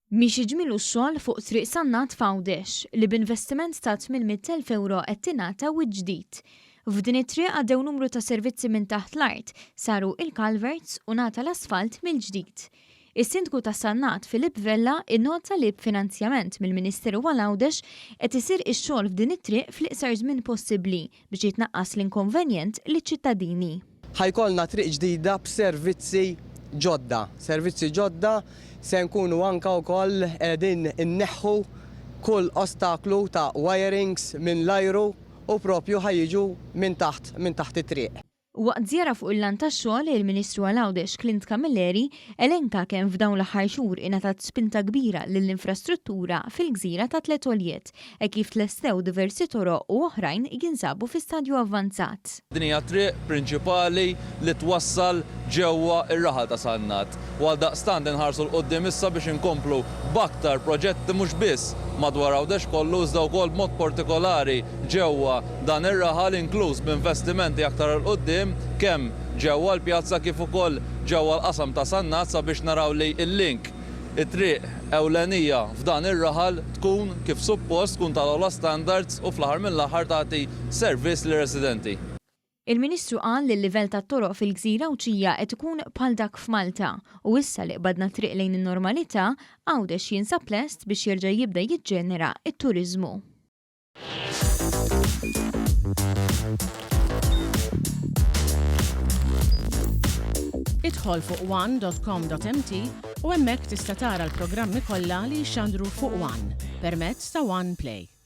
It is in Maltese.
Miex iġmielu x-xogħol fuq triq Sannat f'Għawdex li b'investiment ta' 800,000 euro qed tingħata wiċċ ġdid. F'din it-triq għaddew numru ta' servizzi minn taħt l-art, saru il-culverts u ngħata l-asfalt mill-ġdid. Is-Sindku ta' Sannat Filip Vella innota li b'finanzjament mill-Ministeru għal Għawdex qed isir ix-xogħol f'din it-triq fl-iqsar żmien possibbli biex jitnaqqas l-inkonvenjent liċ-ċittadini. Ħajkollna triq ġdida b'servizzi ġodda se nkunu anka wkoll qegħdin inneħħu kull ostaklu ta' wirings minn l-ajru u propju ħajjiġu minn taħt it-triq. Waqt żjara fuq il-lan tax-xogħol il-Ministru għal Għawdex Clint Camilleri elenka kemm f'dawn l-aħħar xhur ingħatat spinta kbira lill-infrastruttura fil-Gżira ta' Tliet Għoljiet kif tlestew diversi toroq u oħrajn jinsabu fi stadju avvanzat. Din hija triq prinċipali li twassal ġewwa ir-Raħal ta' Sannat. Għaldaqstant inħarsu l-qudiem issa biex inkomplu b'aktar proġetti mhux biss madwar Għawdex kollu iżda wkoll b'mod partikolari ġewwa dan ir-Raħal inkluż b'investimenti aktar il qudiem kemm ġewwa l-pjazza kif ukoll ġewwa l-qasam ta' Sannat sabiex naraw li l-link it-triq ewlenija f'dan ir-Raħal tkun kif suppost tkun tal-ogħla standards u fl-aħħar mill-aħħar tagħti servizz lir-residenti. Il-Ministru qal li l-livell tat-toroq fil-Gżira Wċija qed ikun bħal dak f'Malta u issa li qbadna triq lejn in-normalità Għawdex jinsab lest biex jerġa' jibda jiġġenera t-turiżmu. Idħol fuq one.com.mt u hemmhekk tista' tara l-programmi kollha li jxandru fuq One permezz ta' One Play.